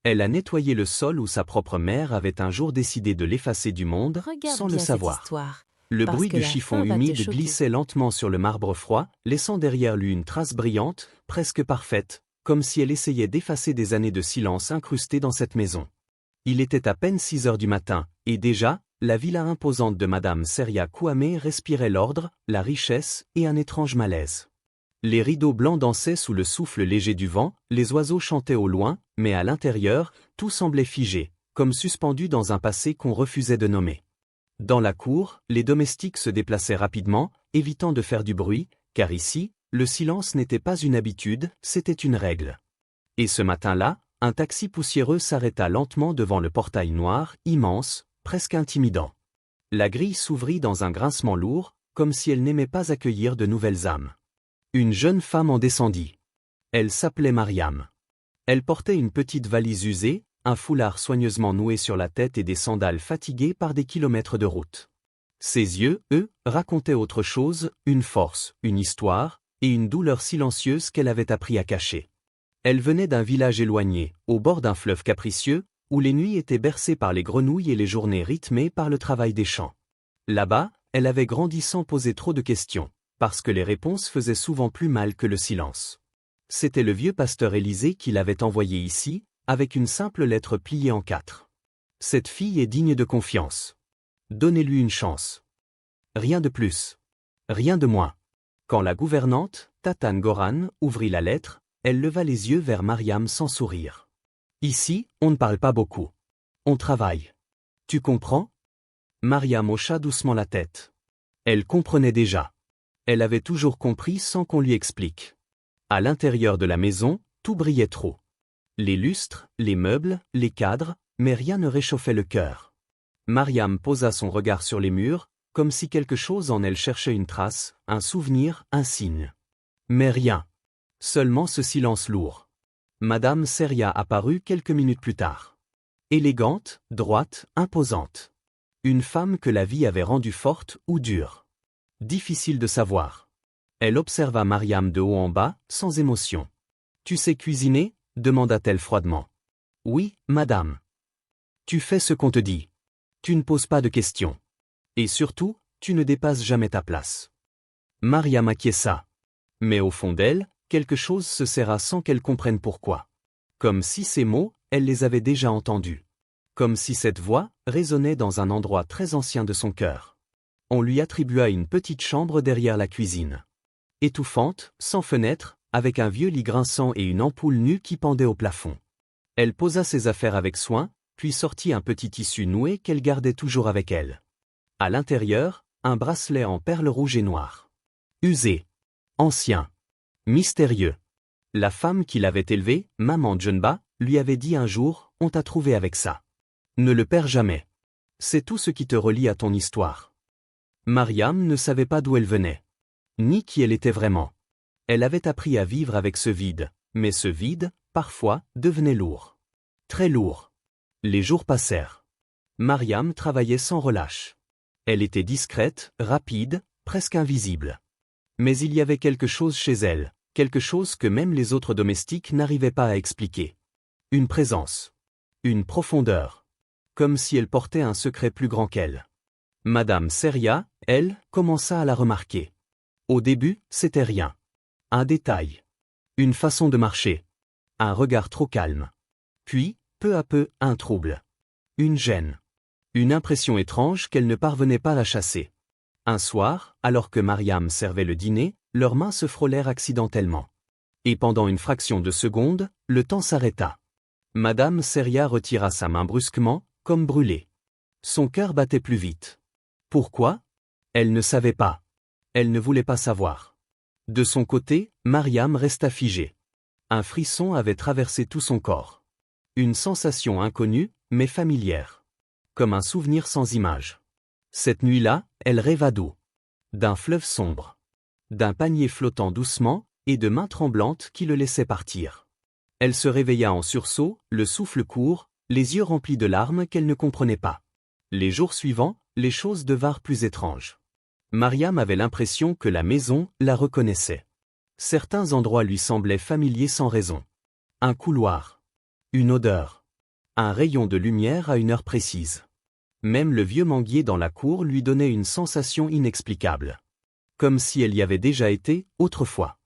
Elle a nettoyé le sol où sa propre mère avait un jour décidé de l'effacer du monde, Regarde sans le bien cette savoir. histoire, Le parce bruit que du la chiffon fin va te humide choquer. glissait lentement sur le marbre froid, laissant derrière lui une trace brillante, presque parfaite, comme si elle essayait d'effacer des années de silence incrustées dans cette maison. Il était à peine 6 heures du matin, et déjà, la villa imposante de Madame Seria Kouamé respirait l'ordre, la richesse et un étrange malaise. Les rideaux blancs dansaient sous le souffle léger du vent, les oiseaux chantaient au loin, mais à l'intérieur, tout semblait figé, comme suspendu dans un passé qu'on refusait de nommer. Dans la cour, les domestiques se déplaçaient rapidement, évitant de faire du bruit, car ici, le silence n'était pas une habitude, c'était une règle. Et ce matin-là, un taxi poussiéreux s'arrêta lentement devant le portail noir, immense, presque intimidant. La grille s'ouvrit dans un grincement lourd, comme si elle n'aimait pas accueillir de nouvelles âmes. Une jeune femme en descendit. Elle s'appelait Mariam. Elle portait une petite valise usée, un foulard soigneusement noué sur la tête et des sandales fatiguées par des kilomètres de route. Ses yeux, eux, racontaient autre chose, une force, une histoire, et une douleur silencieuse qu'elle avait appris à cacher. Elle venait d'un village éloigné, au bord d'un fleuve capricieux, où les nuits étaient bercées par les grenouilles et les journées rythmées par le travail des champs. Là-bas, elle avait grandi sans poser trop de questions, parce que les réponses faisaient souvent plus mal que le silence. C'était le vieux pasteur Élisée qui l'avait envoyé ici, avec une simple lettre pliée en 4. Cette fille est digne de confiance. Donnez-lui une chance. Rien de plus. Rien de moins. Quand la gouvernante, Tatane Goran, ouvrit la lettre, elle leva les yeux vers Mariam sans sourire. Ici, on ne parle pas beaucoup. On travaille. Tu comprends? Mariam hocha doucement la tête. Elle comprenait déjà. Elle avait toujours compris sans qu'on lui explique. À l'intérieur de la maison, tout brillait trop. Les lustres, les meubles, les cadres, mais rien ne réchauffait le cœur. Mariam posa son regard sur les murs, comme si quelque chose en elle cherchait une trace, un souvenir, un signe. Mais rien. Seulement ce silence lourd. Madame Seria apparut quelques minutes plus tard. Élégante, droite, imposante. Une femme que la vie avait rendue forte ou dure. Difficile de savoir. Elle observa Mariam de haut en bas, sans émotion. « Tu sais cuisiner » demanda-t-elle froidement. « Oui, madame. »« Tu fais ce qu'on te dit. Tu ne poses pas de questions. Et surtout, tu ne dépasses jamais ta place. » Mariam acquiesça. Mais au fond d'elle, quelque chose se serra sans qu'elle comprenne pourquoi. Comme si ces mots, elle les avait déjà entendus. Comme si cette voix résonnait dans un endroit très ancien de son cœur. On lui attribua une petite chambre derrière la cuisine. Étouffante, sans fenêtre, avec un vieux lit grinçant et une ampoule nue qui pendait au plafond. Elle posa ses affaires avec soin, puis sortit un petit tissu noué qu'elle gardait toujours avec elle. À l'intérieur, un bracelet en perles rouges et noires. Usé. Ancien. Mystérieux. La femme qui l'avait élevé, maman Djenba, lui avait dit un jour, on t'a trouvé avec ça. Ne le perds jamais. C'est tout ce qui te relie à ton histoire. Mariam ne savait pas d'où elle venait. Ni qui elle était vraiment. Elle avait appris à vivre avec ce vide, mais ce vide, parfois, devenait lourd. Très lourd. Les jours passèrent. Mariam travaillait sans relâche. Elle était discrète, rapide, presque invisible. Mais il y avait quelque chose chez elle, quelque chose que même les autres domestiques n'arrivaient pas à expliquer. Une présence. Une profondeur. Comme si elle portait un secret plus grand qu'elle. Madame Seria, elle, commença à la remarquer. Au début, c'était rien. Un détail. Une façon de marcher. Un regard trop calme. Puis, peu à peu, un trouble. Une gêne. Une impression étrange qu'elle ne parvenait pas à chasser. Un soir, alors que Mariam servait le dîner, leurs mains se frôlèrent accidentellement. Et pendant une fraction de seconde, le temps s'arrêta. Madame Seria retira sa main brusquement, comme brûlée. Son cœur battait plus vite. Pourquoi? Elle ne savait pas. Elle ne voulait pas savoir. De son côté, Mariam resta figée. Un frisson avait traversé tout son corps. Une sensation inconnue, mais familière. Comme un souvenir sans image. Cette nuit-là, elle rêva d'eau. D'un fleuve sombre. D'un panier flottant doucement, et de mains tremblantes qui le laissaient partir. Elle se réveilla en sursaut, le souffle court, les yeux remplis de larmes qu'elle ne comprenait pas. Les jours suivants, les choses devinrent plus étranges. Mariam avait l'impression que la maison la reconnaissait. Certains endroits lui semblaient familiers sans raison. Un couloir. Une odeur. Un rayon de lumière à une heure précise. Même le vieux manguier dans la cour lui donnait une sensation inexplicable. Comme si elle y avait déjà été, autrefois.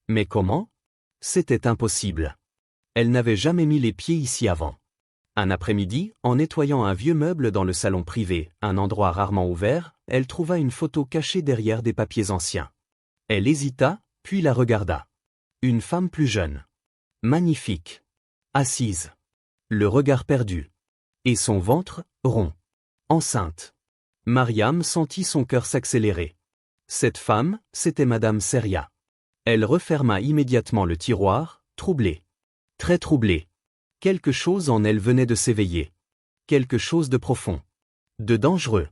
Mais comment? C'était impossible. Elle n'avait jamais mis les pieds ici avant. Un après-midi, en nettoyant un vieux meuble dans le salon privé, un endroit rarement ouvert, elle trouva une photo cachée derrière des papiers anciens. Elle hésita, puis la regarda. Une femme plus jeune. Magnifique. Assise. Le regard perdu. Et son ventre, rond. Enceinte. Mariam sentit son cœur s'accélérer. Cette femme, c'était Madame Seria. Elle referma immédiatement le tiroir, troublée. Très troublée. Quelque chose en elle venait de s'éveiller. Quelque chose de profond. De dangereux.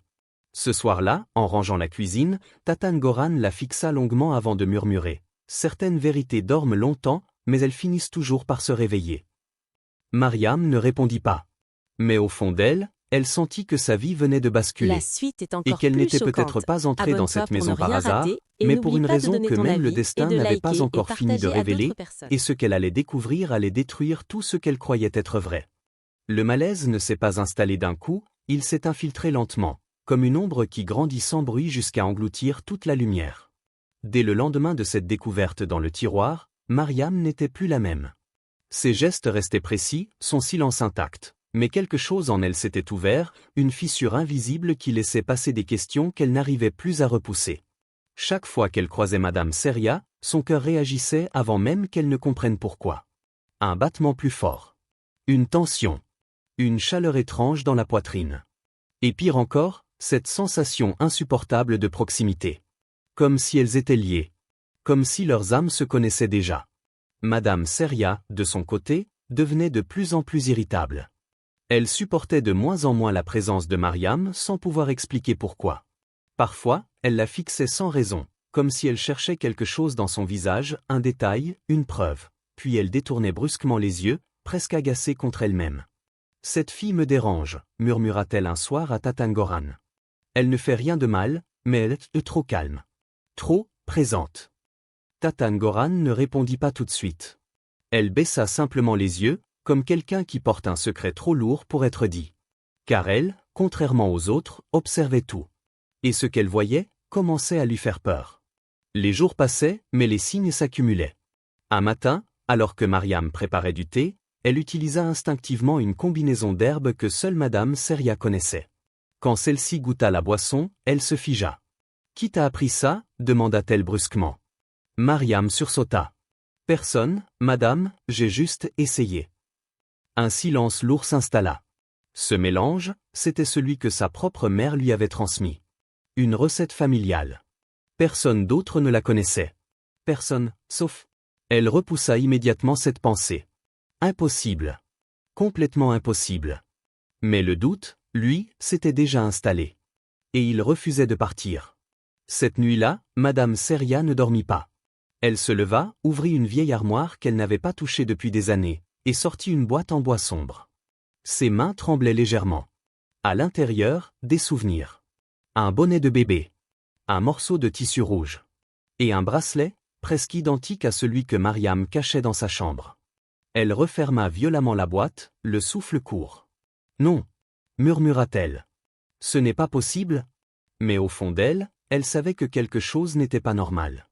Ce soir-là, en rangeant la cuisine, Tatane Goran la fixa longuement avant de murmurer. Certaines vérités dorment longtemps, mais elles finissent toujours par se réveiller. Mariam ne répondit pas. Mais au fond d'elle, elle sentit que sa vie venait de basculer. La suite est encore et qu'elle plus n'était choquante. peut-être pas entrée dans cette Abonne-toi pour maison ne par rien hasard, rater et mais pour n'oublie une pas de raison donner que ton même le avis destin et de n'avait liker pas et encore fini de partager à d'autres révéler, personnes. et ce qu'elle allait découvrir allait détruire tout ce qu'elle croyait être vrai. Le malaise ne s'est pas installé d'un coup, il s'est infiltré lentement, comme une ombre qui grandit sans bruit jusqu'à engloutir toute la lumière. Dès le lendemain de cette découverte dans le tiroir, Mariam n'était plus la même. Ses gestes restaient précis, son silence intact. Mais quelque chose en elle s'était ouvert, une fissure invisible qui laissait passer des questions qu'elle n'arrivait plus à repousser. Chaque fois qu'elle croisait Madame Seria, son cœur réagissait avant même qu'elle ne comprenne pourquoi. Un battement plus fort. Une tension. Une chaleur étrange dans la poitrine. Et pire encore, cette sensation insupportable de proximité. Comme si elles étaient liées. Comme si leurs âmes se connaissaient déjà. Madame Seria, de son côté, devenait de plus en plus irritable. Elle supportait de moins en moins la présence de Mariam sans pouvoir expliquer pourquoi. Parfois, elle la fixait sans raison, comme si elle cherchait quelque chose dans son visage, un détail, une preuve. Puis elle détournait brusquement les yeux, presque agacée contre elle-même. « Cette fille me dérange », murmura-t-elle un soir à Tatane Goran. « Elle ne fait rien de mal, mais elle est trop calme. Trop présente. » Tatane Goran ne répondit pas tout de suite. Elle baissa simplement les yeux, comme quelqu'un qui porte un secret trop lourd pour être dit. Car elle, contrairement aux autres, observait tout. Et ce qu'elle voyait commençait à lui faire peur. Les jours passaient, mais les signes s'accumulaient. Un matin, alors que Mariam préparait du thé, elle utilisa instinctivement une combinaison d'herbes que seule Madame Seria connaissait. Quand celle-ci goûta la boisson, elle se figea. « Qui t'a appris ça ?» demanda-t-elle brusquement. Mariam sursauta. « Personne, madame, j'ai juste essayé. » Un silence lourd s'installa. Ce mélange, c'était celui que sa propre mère lui avait transmis. Une recette familiale. Personne d'autre ne la connaissait. Personne, sauf... Elle repoussa immédiatement cette pensée. Impossible. Complètement impossible. Mais le doute, lui, s'était déjà installé. Et il refusait de partir. Cette nuit-là, Madame Seria ne dormit pas. Elle se leva, ouvrit une vieille armoire qu'elle n'avait pas touchée depuis des années, et sortit une boîte en bois sombre. Ses mains tremblaient légèrement. À l'intérieur, des souvenirs. Un bonnet de bébé. Un morceau de tissu rouge. Et un bracelet, presque identique à celui que Mariam cachait dans sa chambre. Elle referma violemment la boîte, le souffle court. « Non » murmura-t-elle. « Ce n'est pas possible » Mais au fond d'elle, elle savait que quelque chose n'était pas normal.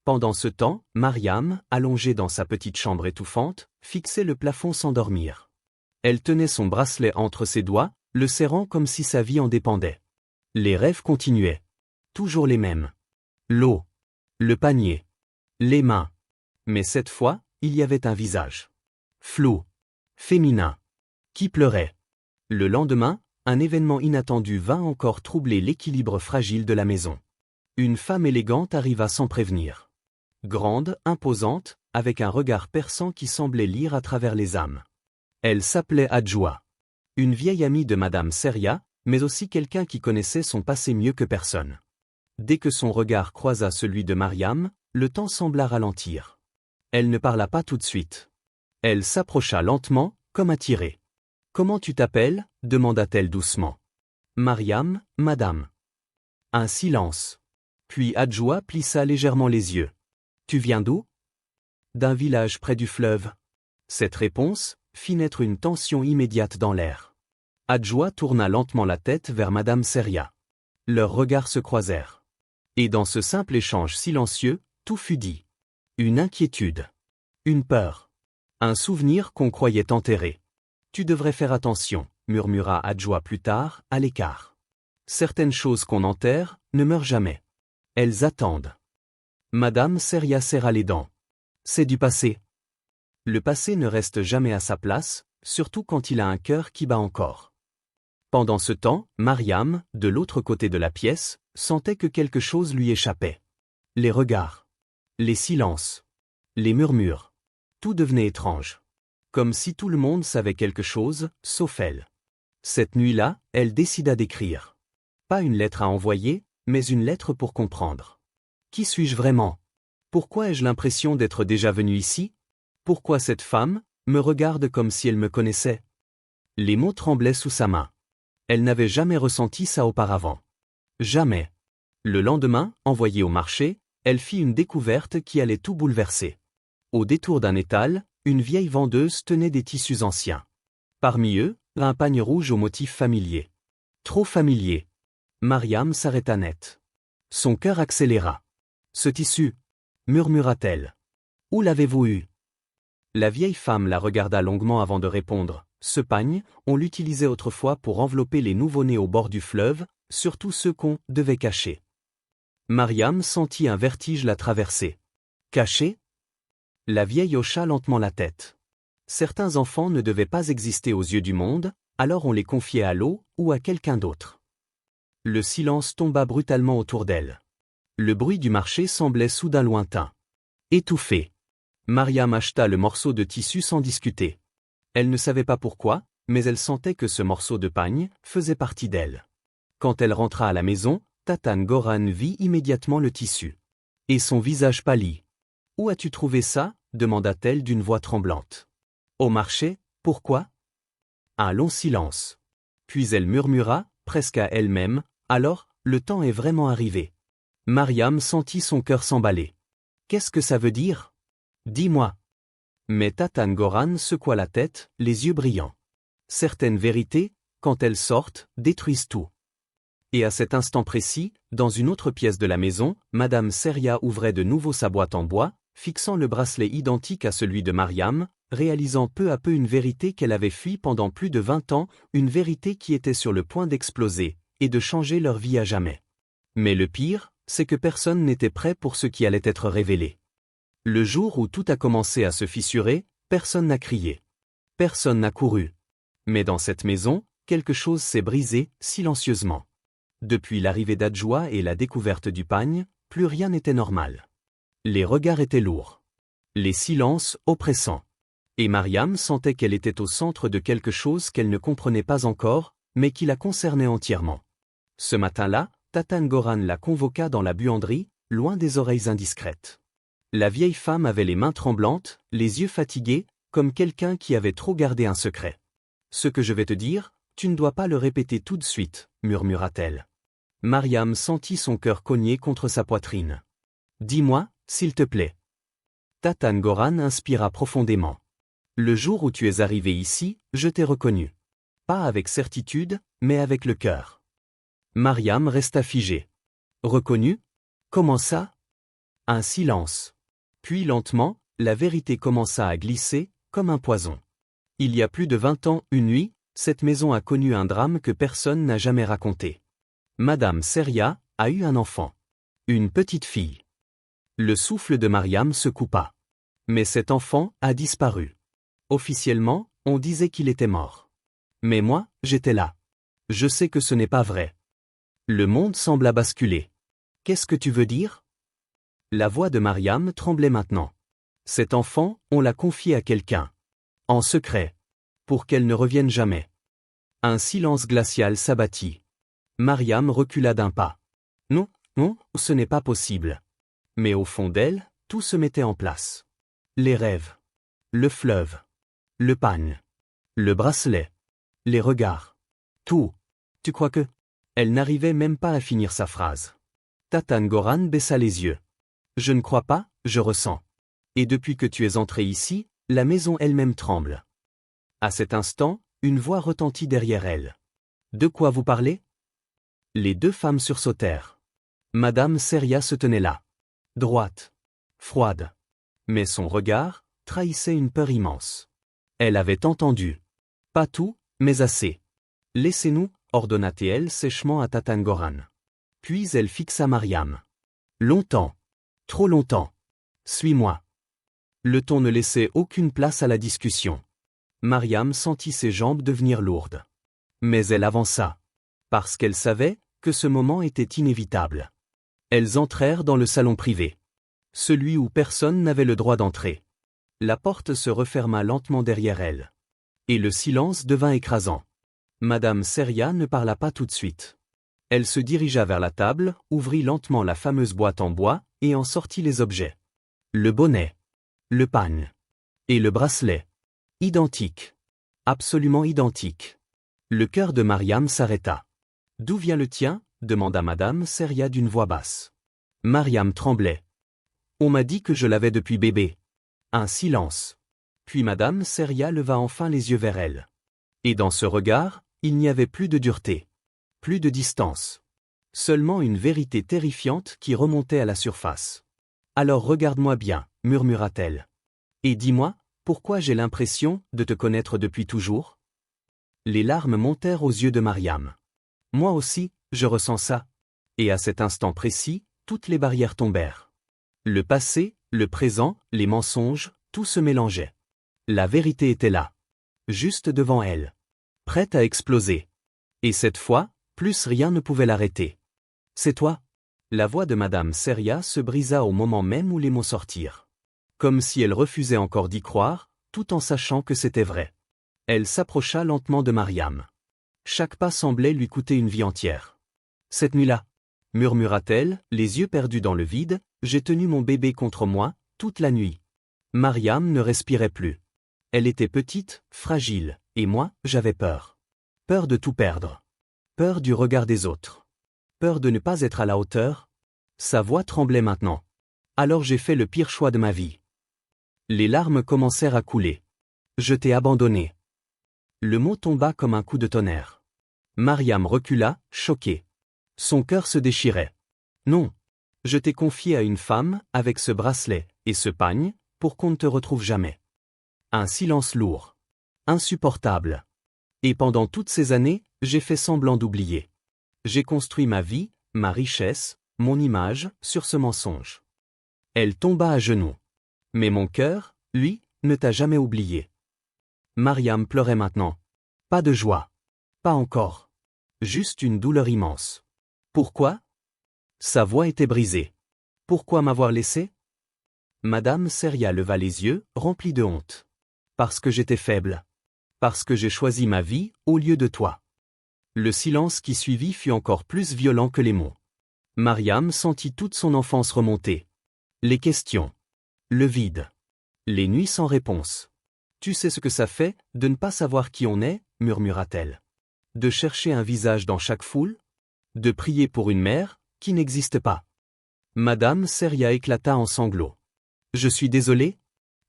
Pendant ce temps, Mariam, allongée dans sa petite chambre étouffante, fixait le plafond sans dormir. Elle tenait son bracelet entre ses doigts, le serrant comme si sa vie en dépendait. Les rêves continuaient. Toujours les mêmes. L'eau. Le panier. Les mains. Mais cette fois, il y avait un visage. Flou. Féminin. Qui pleurait. Le lendemain, un événement inattendu vint encore troubler l'équilibre fragile de la maison. Une femme élégante arriva sans prévenir. Grande, imposante, avec un regard perçant qui semblait lire à travers les âmes. Elle s'appelait Adjoua. Une vieille amie de Madame Seria, mais aussi quelqu'un qui connaissait son passé mieux que personne. Dès que son regard croisa celui de Mariam, le temps sembla ralentir. Elle ne parla pas tout de suite. Elle s'approcha lentement, comme attirée. « Comment tu t'appelles » demanda-t-elle doucement. « Mariam, madame. » Un silence. Puis Adjoua plissa légèrement les yeux. « Tu viens d'où » ? « D'un village près du fleuve. » Cette réponse, fit naître une tension immédiate dans l'air. Adjoa tourna lentement la tête vers Madame Seria. Leurs regards se croisèrent. Et dans ce simple échange silencieux, tout fut dit. Une inquiétude. Une peur. Un souvenir qu'on croyait enterré. Tu devrais faire attention, murmura Adjoa plus tard, à l'écart. Certaines choses qu'on enterre ne meurent jamais. Elles attendent. Madame Seria serra les dents. C'est du passé. Le passé ne reste jamais à sa place, surtout quand il a un cœur qui bat encore. Pendant ce temps, Mariam, de l'autre côté de la pièce, sentait que quelque chose lui échappait. Les regards. Les silences. Les murmures. Tout devenait étrange. Comme si tout le monde savait quelque chose, sauf elle. Cette nuit-là, elle décida d'écrire. Pas une lettre à envoyer, mais une lettre pour comprendre. Qui suis-je vraiment? Pourquoi ai-je l'impression d'être déjà venu ici? Pourquoi cette femme me regarde comme si elle me connaissait? Les mots tremblaient sous sa main. Elle n'avait jamais ressenti ça auparavant. Jamais. Le lendemain, envoyée au marché, elle fit une découverte qui allait tout bouleverser. Au détour d'un étal, une vieille vendeuse tenait des tissus anciens. Parmi eux, un pagne rouge au motif familier. Trop familier. Mariam s'arrêta net. Son cœur accéléra. Ce tissu, murmura-t-elle. Où l'avez-vous eu? La vieille femme la regarda longuement avant de répondre. Ce pagne, on l'utilisait autrefois pour envelopper les nouveau-nés au bord du fleuve, surtout ceux qu'on devait cacher. Mariam sentit un vertige la traverser. Cacher? La vieille hocha lentement la tête. Certains enfants ne devaient pas exister aux yeux du monde, alors on les confiait à l'eau ou à quelqu'un d'autre. Le silence tomba brutalement autour d'elle. Le bruit du marché semblait soudain lointain. Étouffé. Mariam acheta le morceau de tissu sans discuter. Elle ne savait pas pourquoi, mais elle sentait que ce morceau de pagne faisait partie d'elle. Quand elle rentra à la maison, Tatan Goran vit immédiatement le tissu. Et son visage pâlit. « Où as-tu trouvé ça ?» demanda-t-elle d'une voix tremblante. « Au marché, pourquoi ?» Un long silence. Puis elle murmura, presque à elle-même, « Alors, le temps est vraiment arrivé. » Mariam sentit son cœur s'emballer. « Qu'est-ce que ça veut dire ? Dis-moi. » Mais Tatan Goran secoua la tête, les yeux brillants. Certaines vérités, quand elles sortent, détruisent tout. Et à cet instant précis, dans une autre pièce de la maison, Madame Seria ouvrait de nouveau sa boîte en bois, fixant le bracelet identique à celui de Mariam, réalisant peu à peu une vérité qu'elle avait fuie pendant plus de 20 ans, une vérité qui était sur le point d'exploser, et de changer leur vie à jamais. Mais le pire, c'est que personne n'était prêt pour ce qui allait être révélé. Le jour où tout a commencé à se fissurer, personne n'a crié. Personne n'a couru. Mais dans cette maison, quelque chose s'est brisé, silencieusement. Depuis l'arrivée d'Adjoa et la découverte du pagne, plus rien n'était normal. Les regards étaient lourds. Les silences oppressants. Et Mariam sentait qu'elle était au centre de quelque chose qu'elle ne comprenait pas encore, mais qui la concernait entièrement. Ce matin-là, Tatan Goran la convoqua dans la buanderie, loin des oreilles indiscrètes. La vieille femme avait les mains tremblantes, les yeux fatigués, comme quelqu'un qui avait trop gardé un secret. « Ce que je vais te dire, tu ne dois pas le répéter tout de suite, » murmura-t-elle. Mariam sentit son cœur cogner contre sa poitrine. « Dis-moi, s'il te plaît. » Tatan Goran inspira profondément. « Le jour où tu es arrivé ici, je t'ai reconnu. Pas avec certitude, mais avec le cœur. » Mariam resta figée. « Reconnu? Comment ça? » Un silence. Puis lentement, la vérité commença à glisser, comme un poison. Il y a plus de 20 ans, une nuit, cette maison a connu un drame que personne n'a jamais raconté. Madame Seria a eu un enfant. Une petite fille. Le souffle de Mariam se coupa. Mais cet enfant a disparu. Officiellement, on disait qu'il était mort. Mais moi, j'étais là. Je sais que ce n'est pas vrai. Le monde sembla basculer. Qu'est-ce que tu veux dire? La voix de Mariam tremblait maintenant. Cet enfant, on l'a confié à quelqu'un. En secret. Pour qu'elle ne revienne jamais. Un silence glacial s'abattit. Mariam recula d'un pas. Non, non, ce n'est pas possible. Mais au fond d'elle, tout se mettait en place. Les rêves. Le fleuve. Le pagne. Le bracelet. Les regards. Tout. Tu crois que... Elle n'arrivait même pas à finir sa phrase. Tatan Goran baissa les yeux. Je ne crois pas, je ressens. Et depuis que tu es entré ici, la maison elle-même tremble. À cet instant, une voix retentit derrière elle. « De quoi vous parlez ?» Les deux femmes sursautèrent. Madame Seria se tenait là. Droite. Froide. Mais son regard trahissait une peur immense. Elle avait entendu. Pas tout, mais assez. « Laissez-nous, ordonna-t-elle sèchement à Tatangoran. Puis elle fixa Mariam. Longtemps. Trop longtemps. Suis-moi. Le ton ne laissait aucune place à la discussion. Mariam sentit ses jambes devenir lourdes. Mais elle avança. Parce qu'elle savait que ce moment était inévitable. Elles entrèrent dans le salon privé. Celui où personne n'avait le droit d'entrer. La porte se referma lentement derrière elle. Et le silence devint écrasant. Madame Seria ne parla pas tout de suite. Elle se dirigea vers la table, ouvrit lentement la fameuse boîte en bois, et en sortit les objets. Le bonnet. Le pagne. Et le bracelet. Identiques. Absolument identiques. Le cœur de Mariam s'arrêta. « D'où vient le tien ?» demanda Madame Seria d'une voix basse. Mariam tremblait. « On m'a dit que je l'avais depuis bébé. » Un silence. Puis Madame Seria leva enfin les yeux vers elle. Et dans ce regard, il n'y avait plus de dureté. Plus de distance. Seulement une vérité terrifiante qui remontait à la surface. « Alors regarde-moi bien, » murmura-t-elle. « Et dis-moi, pourquoi j'ai l'impression de te connaître depuis toujours ?» Les larmes montèrent aux yeux de Mariam. « Moi aussi, je ressens ça. » Et à cet instant précis, toutes les barrières tombèrent. Le passé, le présent, les mensonges, tout se mélangeait. La vérité était là. Juste devant elle. Prête à exploser. Et cette fois, plus rien ne pouvait l'arrêter. « C'est toi ?» La voix de Madame Seria se brisa au moment même où les mots sortirent. Comme si elle refusait encore d'y croire, tout en sachant que c'était vrai. Elle s'approcha lentement de Mariam. Chaque pas semblait lui coûter une vie entière. « Cette nuit-là, » murmura-t-elle, les yeux perdus dans le vide, « j'ai tenu mon bébé contre moi, toute la nuit. » Mariam ne respirait plus. Elle était petite, fragile, et moi, j'avais peur. Peur de tout perdre. Peur du regard des autres. Peur de ne pas être à la hauteur. Sa voix tremblait maintenant. Alors j'ai fait le pire choix de ma vie. Les larmes commencèrent à couler. Je t'ai abandonné. Le mot tomba comme un coup de tonnerre. Mariam recula, choquée. Son cœur se déchirait. Non. Je t'ai confié à une femme, avec ce bracelet, et ce pagne, pour qu'on ne te retrouve jamais. Un silence lourd. Insupportable. Et pendant toutes ces années, j'ai fait semblant d'oublier. J'ai construit ma vie, ma richesse, mon image, sur ce mensonge. Elle tomba à genoux. Mais mon cœur, lui, ne t'a jamais oublié. Mariam pleurait maintenant. Pas de joie. Pas encore. Juste une douleur immense. Pourquoi ? Sa voix était brisée. Pourquoi m'avoir laissé ? Madame Seria leva les yeux, remplis de honte. Parce que j'étais faible. Parce que j'ai choisi ma vie, au lieu de toi. Le silence qui suivit fut encore plus violent que les mots. Mariam sentit toute son enfance remonter. Les questions. Le vide. Les nuits sans réponse. Tu sais ce que ça fait, de ne pas savoir qui on est, murmura-t-elle. De chercher un visage dans chaque foule. De prier pour une mère, qui n'existe pas. Madame Seria éclata en sanglots. Je suis désolé,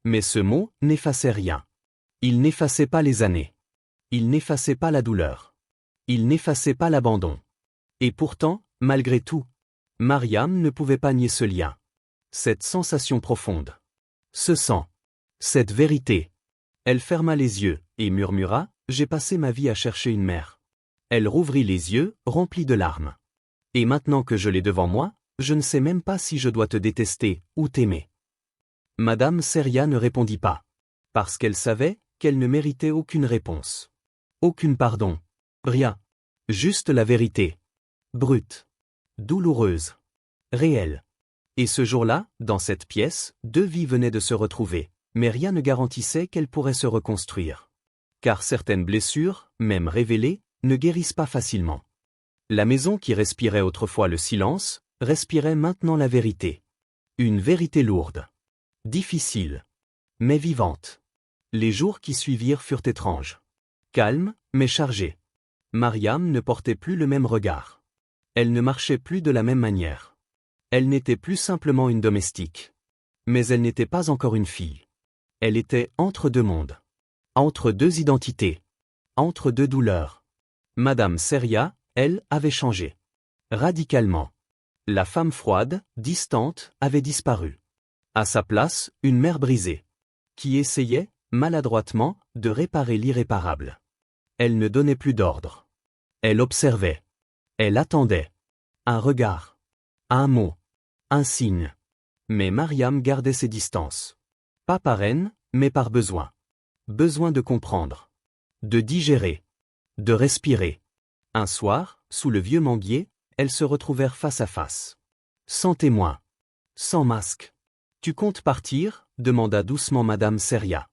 mais ce mot n'effaçait rien. Il n'effaçait pas les années. Il n'effaçait pas la douleur. Il n'effaçait pas l'abandon. Et pourtant, malgré tout, Mariam ne pouvait pas nier ce lien. Cette sensation profonde. Ce sang. Cette vérité. Elle ferma les yeux, et murmura, « J'ai passé ma vie à chercher une mère. » Elle rouvrit les yeux, remplis de larmes. « Et maintenant que je l'ai devant moi, je ne sais même pas si je dois te détester, ou t'aimer. » Madame Seria ne répondit pas. Parce qu'elle savait qu'elle ne méritait aucune réponse. Aucune pardon. Rien. Juste la vérité. Brute. Douloureuse. Réelle. Et ce jour-là, dans cette pièce, deux vies venaient de se retrouver, mais rien ne garantissait qu'elles pourraient se reconstruire. Car certaines blessures, même révélées, ne guérissent pas facilement. La maison qui respirait autrefois le silence, respirait maintenant la vérité. Une vérité lourde. Difficile. Mais vivante. Les jours qui suivirent furent étranges. Calmes, mais chargés. Mariam ne portait plus le même regard. Elle ne marchait plus de la même manière. Elle n'était plus simplement une domestique. Mais elle n'était pas encore une fille. Elle était entre deux mondes. Entre deux identités. Entre deux douleurs. Madame Seria, elle, avait changé. Radicalement. La femme froide, distante, avait disparu. À sa place, une mère brisée. Qui essayait, maladroitement, de réparer l'irréparable. Elle ne donnait plus d'ordre. Elle observait. Elle attendait. Un regard. Un mot. Un signe. Mais Mariam gardait ses distances. Pas par haine, mais par besoin. Besoin de comprendre. De digérer. De respirer. Un soir, sous le vieux manguier, elles se retrouvèrent face à face. Sans témoin. Sans masque. « Tu comptes partir ?» demanda doucement Madame Seria.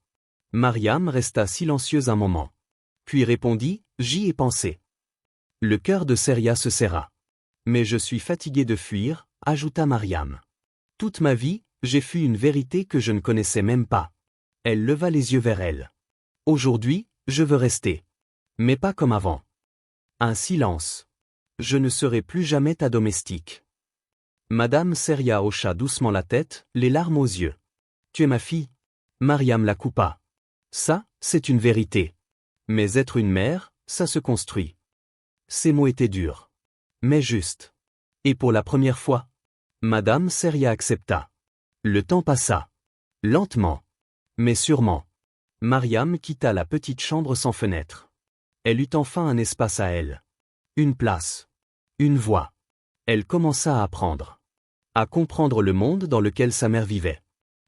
Mariam resta silencieuse un moment. Puis répondit, « J'y ai pensé. » Le cœur de Seria se serra. « Mais je suis fatiguée de fuir » ajouta Mariam. « Toute ma vie, j'ai fui une vérité que je ne connaissais même pas. » Elle leva les yeux vers elle. « Aujourd'hui, je veux rester. Mais pas comme avant. » Un silence. « Je ne serai plus jamais ta domestique. » Madame Seria hocha doucement la tête, les larmes aux yeux. « Tu es ma fille ?» Mariam la coupa. « Ça, c'est une vérité. Mais être une mère, ça se construit. » Ces mots étaient durs. Mais justes. Et pour la première fois, Madame Seria accepta. Le temps passa. Lentement. Mais sûrement. Mariam quitta la petite chambre sans fenêtre. Elle eut enfin un espace à elle. Une place. Une voix. Elle commença à apprendre. À comprendre le monde dans lequel sa mère vivait.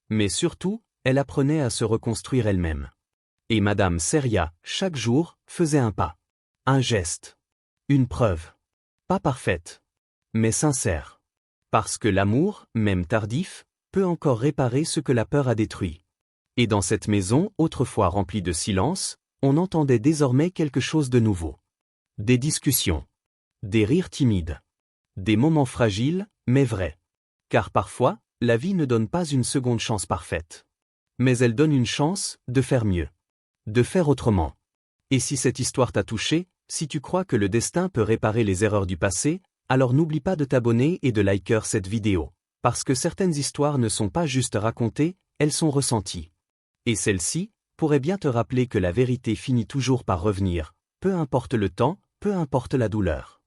Mais surtout, elle apprenait à se reconstruire elle-même. Et Madame Seria, chaque jour, faisait un pas. Un geste. Une preuve. Pas parfaite. Mais sincère. Parce que l'amour, même tardif, peut encore réparer ce que la peur a détruit. Et dans cette maison, autrefois remplie de silence, on entendait désormais quelque chose de nouveau. Des discussions. Des rires timides. Des moments fragiles, mais vrais. Car parfois, la vie ne donne pas une seconde chance parfaite. Mais elle donne une chance de faire mieux. De faire autrement. Et si cette histoire t'a touché, si tu crois que le destin peut réparer les erreurs du passé, alors n'oublie pas de t'abonner et de liker cette vidéo. Parce que certaines histoires ne sont pas juste racontées, elles sont ressenties. Et celle-ci pourrait bien te rappeler que la vérité finit toujours par revenir, peu importe le temps, peu importe la douleur.